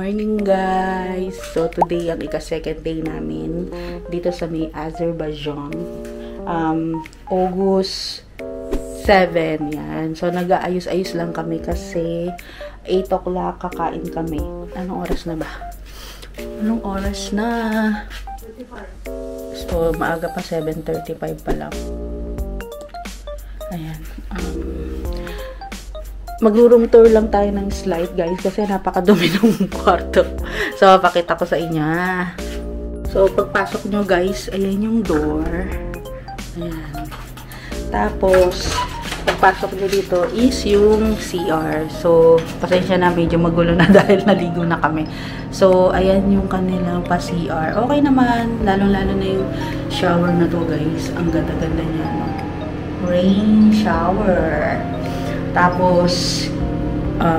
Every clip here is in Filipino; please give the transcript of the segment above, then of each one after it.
morning guys! So today ang ika-second day namin dito sa may Azerbaijan. August 7, yan. So nag-aayos-ayos lang kami kasi 8 o'clock kakain kami. Anong oras na ba? Anong oras na? So maaga pa, 7:35 pa lang. Ayan. Mag-room tour lang tayo ng slide guys kasi napakadumi ng kwarto. So pakita ko sa inyo. So pagpasok nyo guys, ayan yung door. Ayan. Tapos pagpasok nyo dito is yung CR. So pasensya na, medyo magulo na dahil naligo na kami. So ayan yung kanilang pa-CR. Okay naman, lalong-lalo na yung shower na to guys. Ang ganda-ganda niya, no? Rain shower. Tapos,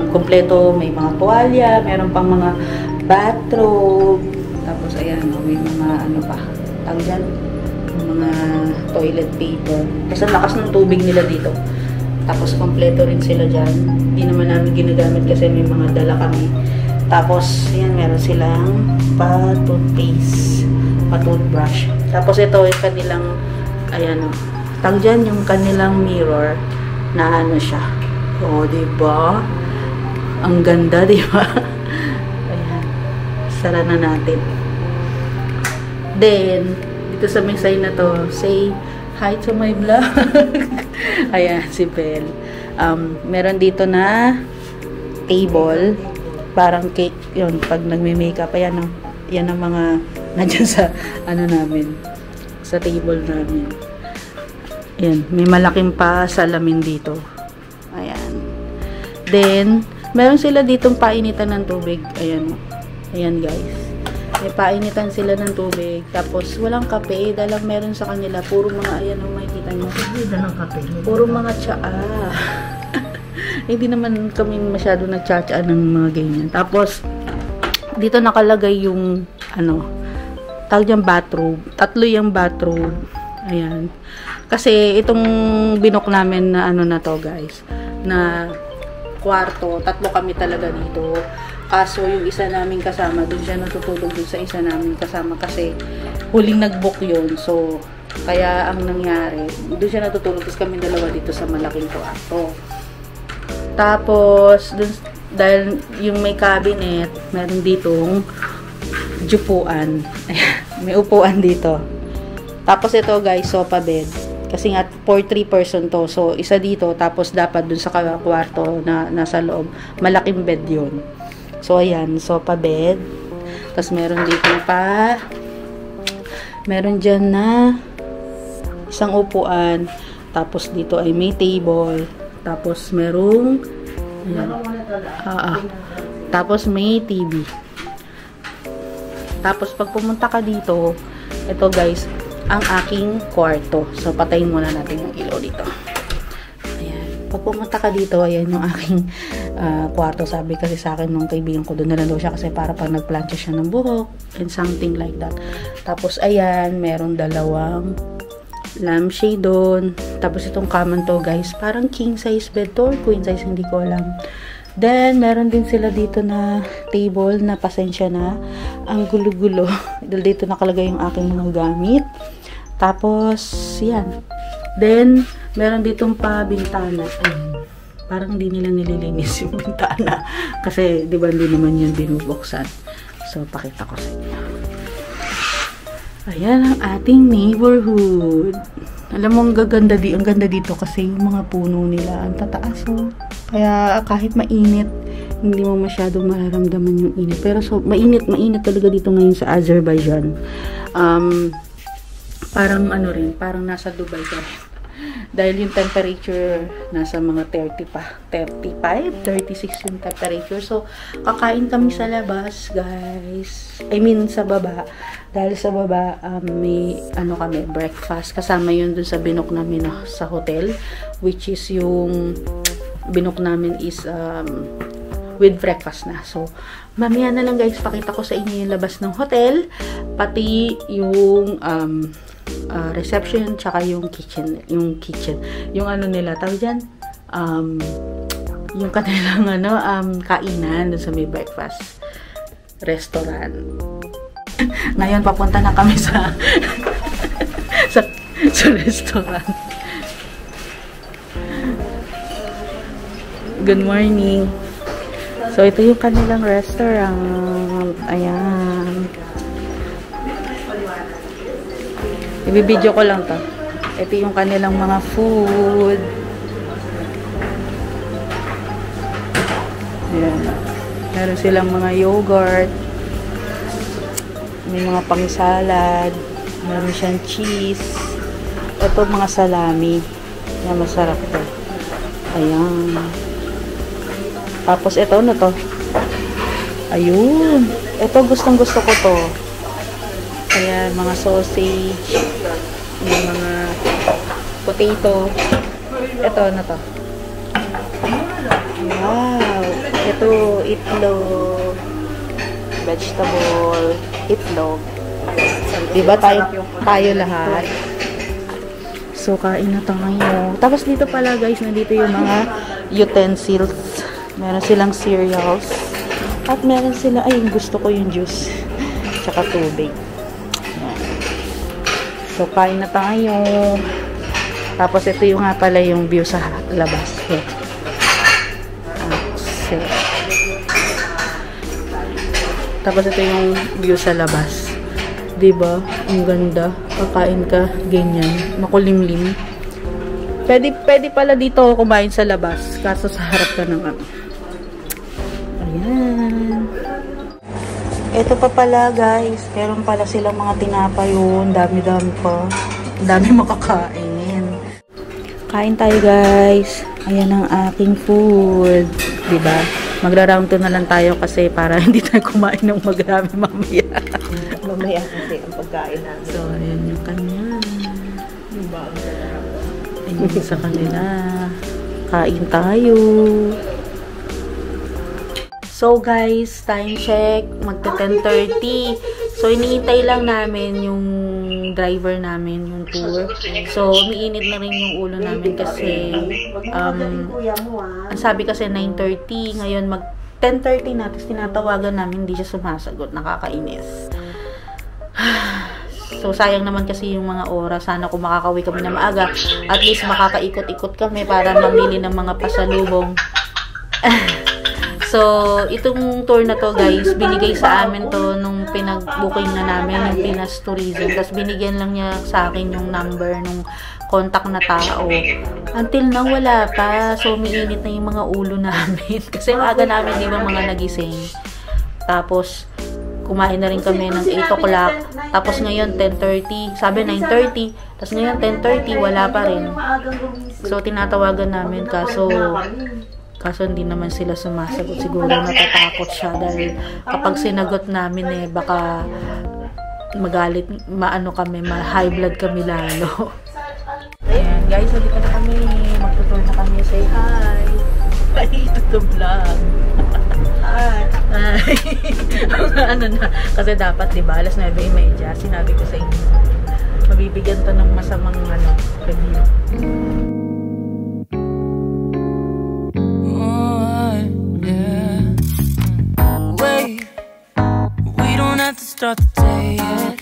kompleto, may mga tuwalya, meron pang mga bathrobe. Tapos, ayan, may mga, ano pa, tawag dyan, mga toilet paper. Kasi ang lakas ng tubig nila dito. Tapos, kompleto rin sila dyan. Hindi naman namin ginagamit kasi may mga dala kami. Tapos, ayan, meron silang pa-toothpaste, pa-toothbrush. Tapos, ito, yung kanilang, ayan, tawag dyan, yung kanilang mirror na ano siya. O, diba? Ang ganda, diba? Ayan. Sara na natin. Then, dito sa may sign na to, say hi to my vlog. Ayan, si Belle. Meron dito na table. Parang cake yun. Pag nagme-makeup, ayan, yan ang mga nandyan sa, ano namin, sa table namin. Ayan, may malaking pa salamin dito. Ayan. Then, meron sila ditong painitan ng tubig. Ayan. Ayan guys. May painitan sila ng tubig. Tapos, walang kape. Dalang meron sa kanila. Puro mga, ayan o, makikita nyo. Puro mga tsaa. Hindi naman kami masyado nagtsatsa ng mga ganyan. Tapos, dito nakalagay yung, ano, tawag yung bathrobe. 3 yung bathrobe. Ayan. Kasi, itong binok namin na ano na to guys, na kwarto, 3 kami talaga dito. Kaso yung isa namin kasama, doon siya natutulog doon sa isa namin kasama kasi huling nag-book yun. So, kaya ang nangyari, doon siya natutulog kasi kami dalawa dito sa malaking kwarto. Tapos, dun, dahil yung may cabinet, meron ditong jupuan. May upuan dito. Tapos ito guys, sofa bed. Kasi nga, for 3 person to. So, isa dito, tapos dapat dun sa kwarto na nasa loob, malaking bed yun. So, ayan, sofa bed. Tapos, meron dito pa, meron dyan na isang upuan. Tapos, dito ay may table. Tapos, merong, ayan, tapos, may TV. Tapos, pag pumunta ka dito, ito guys, ang aking kwarto. So, patayin muna natin yung ilaw dito. Ayan. Pag pumunta ka dito, ayan yung aking kwarto. Sabi kasi sa akin nung kaibigan ko, doon na lang daw siya kasi para pag nagplancha siya ng buhok and something like that. Tapos, ayan, meron 2 lampshade doon. Tapos, itong kaman to, guys, parang king size bed to or queen size, hindi ko alam. Then, meron din sila dito na table na pasensya na. Ang gulo-gulo. Dito nakalagay yung aking mga gamit. Tapos, yan. Then, meron ditong pa bintana. Ayun. Parang hindi nila nililinis yung bintana. Kasi, di ba, hindi naman yun binubuksan. So, pakita ko sa inyo. Ayan ang ating neighborhood. Alam mo, ang ganda dito kasi yung mga puno nila, ang tataas, oh. Kaya kahit mainit, hindi mo masyadong mararamdaman yung init. Pero so, mainit talaga dito ngayon sa Azerbaijan. Parang ano rin, parang nasa Dubai ka rin. Dahil yung temperature, nasa mga 30 pa. 35, 36 yung temperature. So, kakain kami sa labas, guys. I mean, sa baba. Dahil sa baba, may ano kami, breakfast. Kasama yun dun sa binok namin sa hotel. Which is yung binok namin is with breakfast na. So, mamaya na lang guys, pakita ko sa inyo yung labas ng hotel. Pati yung reception, tsaka yung kitchen. Yung ano nila, tawag dyan, yung kanilang kainan dun sa may breakfast. restaurant. Ngayon, papunta na kami sa sa restaurant. Good morning. So, ito yung kanilang restaurant. Ayan. Ibibidyo ko lang to. Ito yung kanilang mga food. Ayan. Meron silang mga yogurt. May mga pang-salad. Meron siyang cheese. Ito mga salami. Ayan, masarap to. Ayan. Tapos ito na to. Ayun. Ito gustong-gusto ko to. Ayan, mga sausage. May mga potato. Ito na to. Wow. Ito, itlog. Vegetable. Itlog. Diba tayo lahat? So, kain na tayo. Tapos dito pala guys, nandito yung mga utensils. Meron silang cereals. At meron sila, ay gusto ko yung juice. Tsaka tubig. So, kain na tayo. Tapos ito yung nga pala yung view sa labas. Tapos ito yung view sa labas. Diba? Ang ganda. Kakain ka, ganyan. Makulimlim. Pwede pala dito kumain sa labas. Kaso sa harap ka ng ano. Ayan. Ito pa pala guys. Meron pala silang mga tinapay yun. Dami-dami pa. Dami makakain. Kain tayo guys. Ayan ang aking food. Diba? Magra-round 2 na lang tayo kasi para hindi tayo kumain ng magrami mamaya. Mamaya kasi ang pagkain natin. So, ayan yung kanya. Ayan sa kanila. Kain tayo. So, guys, time check. Magta 10:30. So, iniintay lang namin yung driver namin, yung tour. So, umiinit na rin yung ulo namin kasi ang sabi kasi 9:30. Ngayon, mag 10:30 na. Tapos tinatawagan namin, hindi siya sumasagot. Nakakainis. So, sayang naman kasi yung mga oras. Sana kung makakauwi kami na maaga, at least makakaikot-ikot kami para mamili ng mga pasalubong. So, itong tour na to guys, binigay sa amin to nung pinag-booking na namin, yung Pinas Tourism. Tapos binigyan lang niya sa akin yung number nung contact na tao. Until now, wala pa. So, umiinit na yung mga ulo namin. Kasi maaga namin, di ba, mga nagising. Tapos, kumain na rin kami ng 8 o'clock. Tapos ngayon, 10:30. Sabi 9:30. Tapos ngayon, 10:30. Wala pa rin. So, tinatawagan namin. Kaso hindi naman sila sumasagot. Siguro natatakot siya. Dahil kapag sinagot namin baka magalit, high blood kami lalo. Ayan, guys, dito na kami. Magtutur na kami. Say hi. Hi, ito vlog. Hi. Ano na, kasi dapat diba alas 9:30 sinabi ko sa inyo mabibigyan to ng masamang review. Wait, we don't have to start the day yet.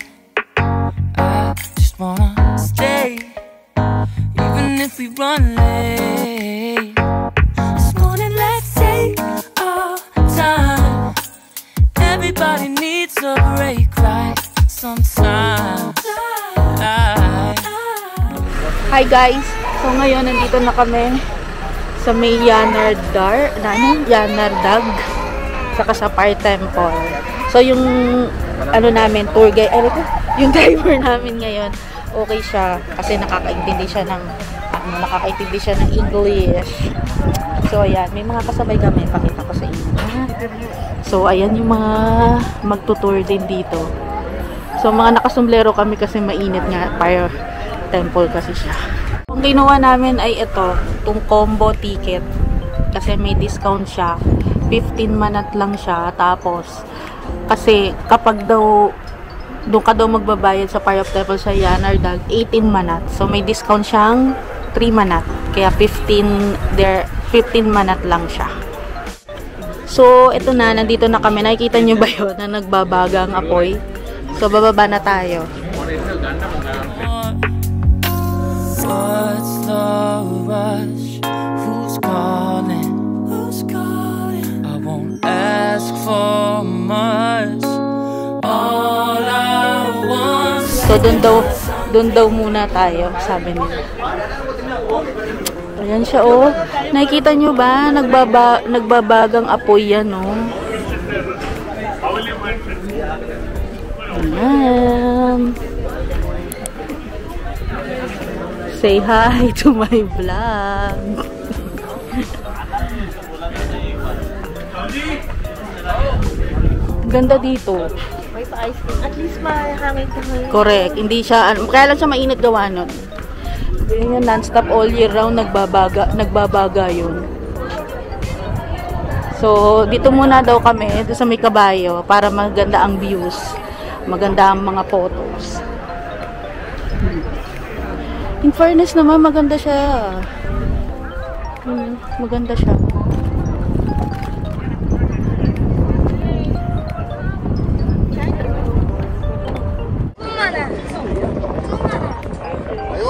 I just wanna stay even if we run late. This morning let's take our time. Everybody needs a break right sometime. Hi guys! So ngayon nandito na kami sa may Yanardar saka sa Par Temple. So yung namin tour guide, yung driver namin ngayon, okay siya kasi nakakaintindi siya ng English. So ayan, may mga kasabay kami, pakita ko sa inyo. So ayan yung mga magtutour din dito. So mga nakasomblero kami kasi mainit nga, Par Temple kasi siya. Ang ginawa namin ay itong combo ticket kasi may discount siya. 15 manat lang siya. Tapos kasi kapag doon ka daw magbabayad sa Par Temple sa Yanardal, 18 manat. So may discount siyang 3 manat. Kaya 15 manat lang siya. So, ito na, nandito na kami. Nakikita nyo ba yun na nagbabaga ang apoy? So, bababa na tayo. What's the rush? Who's calling? Who's calling? I won't ask for much. All I want. So, doon daw muna tayo, sabi nila. Ayan siya, oh. Nakikita nyo ba? Nagbabagang apoy yan, oh. Ayan. Say hi to my vlog. Ganda dito. May pa-ice cream. At least mahangin ka ngayon. Correct. Hindi siya, kaya lang siya mainit gawa nun. Yun yung non-stop all year round, nagbabaga yun. So, dito muna daw kami, dito sa may kabayo, para maganda ang views. Maganda ang mga photos. In fairness naman, maganda siya. Maganda siya.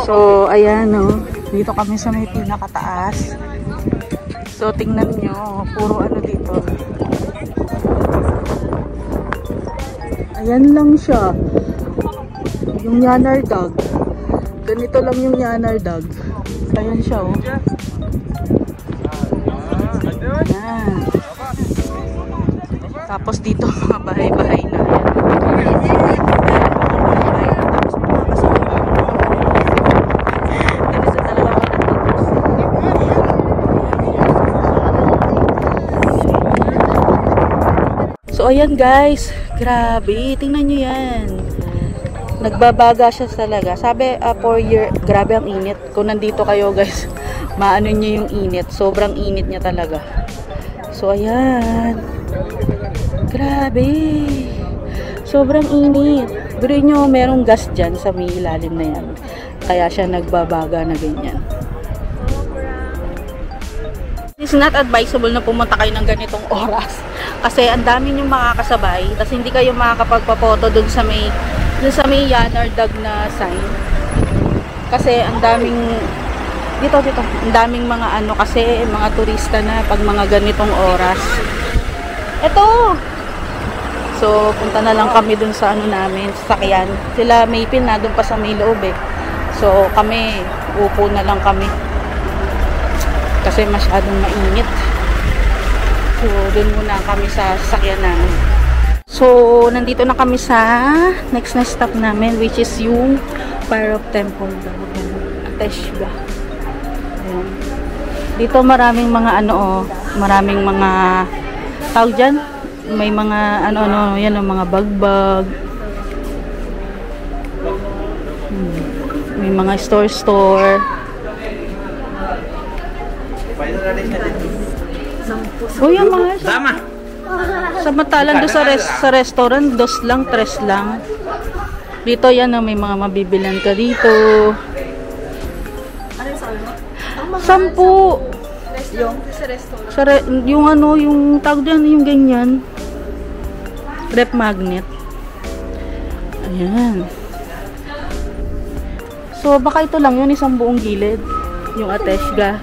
So, ayan, no. Dito kami sa may pinakataas. So, tingnan nyo. Puro ano dito. Ayan lang siya. Yung Yanardag. Ganito lang yung Yanardag. Ayan siya, oh. Ayan. Tapos dito, mga bahay-bahay na. So, ayan guys. Grabe. Tingnan nyo yan. Nagbabaga siya talaga. Sabi, for year, grabe ang init. Kung nandito kayo guys, maano nyo yung init. Sobrang init niya talaga. So, ayan. Grabe. Sobrang init. Biro nyo, merong gas dyan sa may ilalim na yan. Kaya siya nagbabaga na ganyan. It's not advisable na pumunta kayo ng ganitong oras. Kasi ang dami nyo makakasabay. Tapos hindi kayo makakapagpapoto dun sa may Yanardag na sign. Kasi ang daming dito ang daming mga ano kasi mga turista na pag mga ganitong oras. Eto. So punta na lang kami dun sa ano namin, sasakyan. Sila Maypil na dun pa sa may loob eh. So kami upo na lang kami. Kasi masyadong mainit. So dun muna kami sa sasakyan namin. So, nandito na kami sa next na stop namin, which is yung Fire of Temple daw. Ateshga. Ayan. Dito maraming mga ano, maraming mga tawag dyan. May mga ano, yan ang mga bagbag. May mga store. Oh, yan mga sama. Samantalang doon sa restaurant, 2 lang, 3 lang. Dito yan, may mga mabibilan ka dito. Ano yung sabi mo? 10. Yung sa restaurant? Yung ano, yung tawag dyan, yung ganyan. Rep magnet. Ayan. So, baka ito lang yun, isang buong gilid. Yung Ateshga.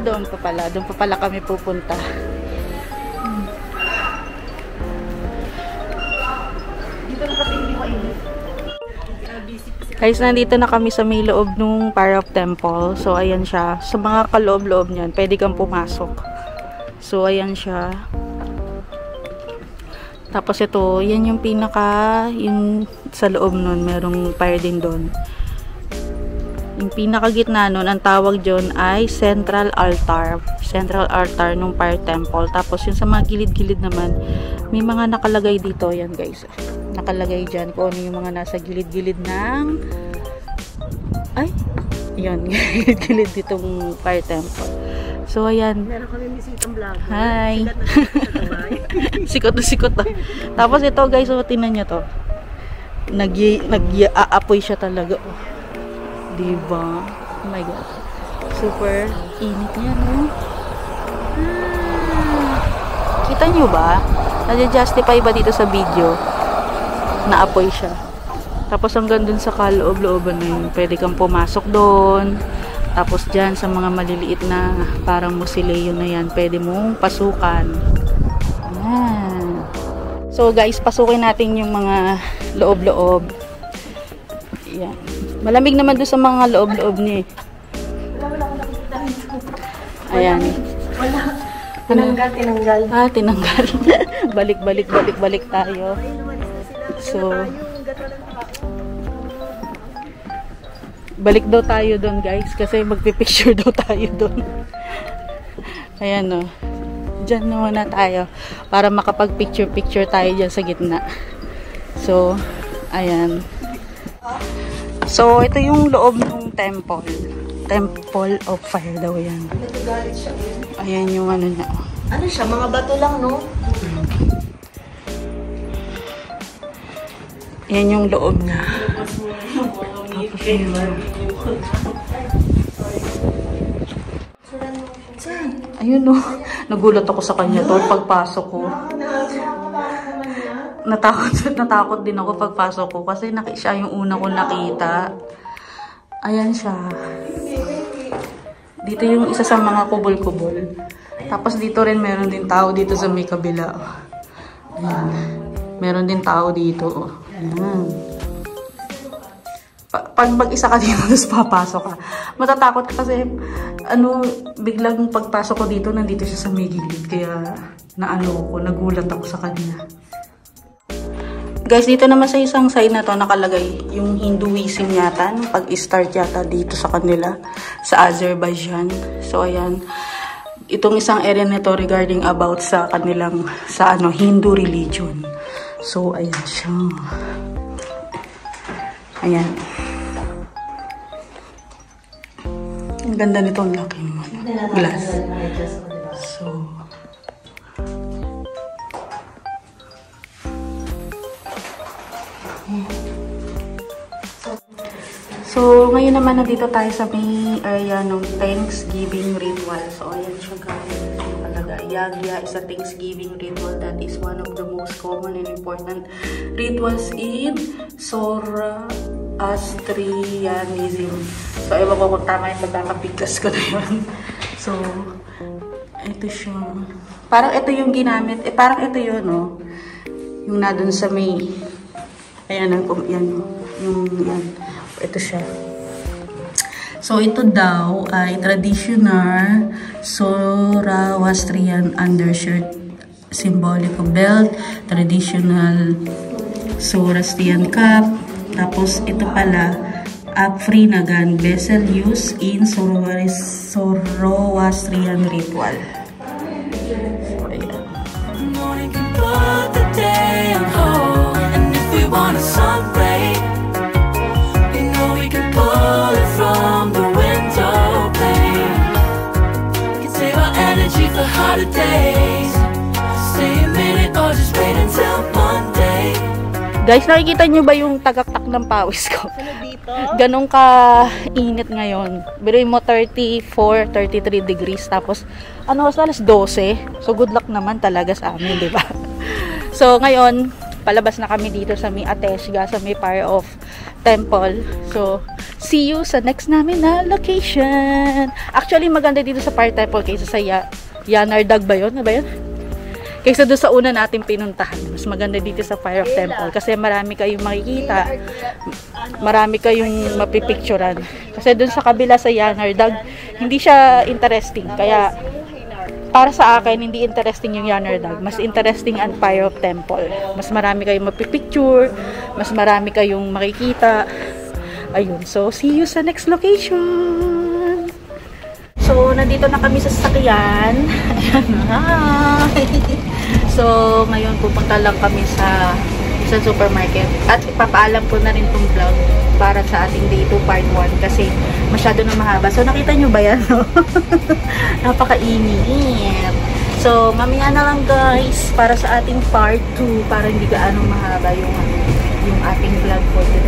Doon pa pala. Doon pa pala kami pupunta. Guys, nandito na kami sa may loob nung Fire of Temple. So, ayan siya. Sa mga kaloob-loob niyan, pwede kang pumasok. So, ayan siya. Tapos ito, yan yung pinaka, yung sa loob nun, merong fire din doon. Yung pinaka-gitna nun, ang tawag dyan ay Central Altar. Central Altar nung Fire Temple. Tapos yung sa mga gilid-gilid naman, may mga nakalagay dito. Yan guys. Nakalagay dyan kung ano yung mga nasa gilid-gilid ng ay, yun. Gilid-gilid ditong Fire Temple. So, ayan. Meron kami misitang vlog. Hi. Sikot na. Tapos ito guys, so, tingnan nyo to. Nag-aapoy siya talaga. Oh. Diba? Oh my God. Super init niya, no? Kita nyo ba? Nadya-justify ba dito sa video? Naapoy siya. Tapos hanggang dun sa kaloob-looban na yun, pwede kang pumasok doon. Tapos dyan sa mga maliliit na parang musileo na yan, pwede mong pasukan. Ayan. So guys, pasukin natin yung mga loob-loob. Ayan. Malamig naman doon sa mga loob-loob niya. Ayan. Wala. Tinanggal. Ah, tinanggal. balik tayo. So, balik daw tayo doon guys. Kasi magpipicture daw tayo doon. Ayan o. Diyan muna tayo. Para makapag-picture tayo dyan sa gitna. So, ayan. So, ito yung loob ng temple. Temple of Fire daw yan. Ayan yung ano na. Ano siya? Mga bato lang, no? Ayan yung loob na. Ayun no. Nagulat ako sa kanya to pagpasok ko. Natakot din ako pagpasok ko kasi siya yung una ko nakita. Ayan siya. Dito yung isa sa mga kubol-kubol. Tapos dito rin meron din tao dito sa may kabila. Ayan. Meron din tao dito. Ayan. Pag mag-isa ka dito, tapos papasok ka. Matatakot ka kasi biglang pagpasok ko dito, nandito siya sa may gilid. Kaya nagulat ako sa kanya. Guys, dito naman sa isang side na to nakalagay yung Hinduism yata, pag-start yata dito sa kanila, sa Azerbaijan. So, ayan. Itong isang area nito regarding about sa kanilang, Hindu religion. So, ayan siya. Ayan. Ang ganda nito, ang laking glass. So, ngayon naman nandito tayo sa may area ng Thanksgiving ritual. So, ayan siya guys. Yagya is a Thanksgiving ritual that is one of the most common and important rituals in Zoroastrianism. So, ewan ko kung tama yung pagkakapiglas ko na yun. So, ito siya. Parang ito yung ginamit. Parang ito yun, no? Yung na dun sa may... Ayan, yan. Yan. Ito siya. So, ito daw ay traditional Zoroastrian undershirt, symbolic of belt, traditional Zoroastrian cap, tapos ito pala, Afrinagan vessel used in Zoroastrian ritual. So, ayan. Guys, nakikita nyo ba yung tagaktak ng pawis ko? Ganun ka init ngayon. Biruin mo 34, 33 degrees. Tapos, alas 12. So, good luck naman talaga sa amin, di ba? So, ngayon, palabas na kami dito sa may Ateshga, sa may Fire of Temple. So, see you sa next namin na location. Actually, maganda dito sa Fire Temple kaysa sa Yanardag ba yun? Ano ba yun? Kaysa doon sa una natin pinuntahan. Mas maganda dito sa Fire of Temple. Kasi marami kayong makikita. Marami kayong mapipicturan. Kasi doon sa kabila sa Yanardag, hindi siya interesting. Kaya, para sa akin, hindi interesting yung Yanardag. Mas interesting ang Fire of Temple. Mas marami kayong mapipicture. Mas marami kayong makikita. Ayun. So, see you sa next location. So, nandito na kami sa sasakyan. Ayan na. So, ngayon pupunta lang kami sa supermarket. At ipapaalam ko na rin itong vlog para sa ating day 2 part 1 kasi masyado na mahaba. So, nakita nyo ba yan? No? Napakainit. So, mamaya na lang guys para sa ating part 2 para hindi gaano mahaba yung ating vlog for today.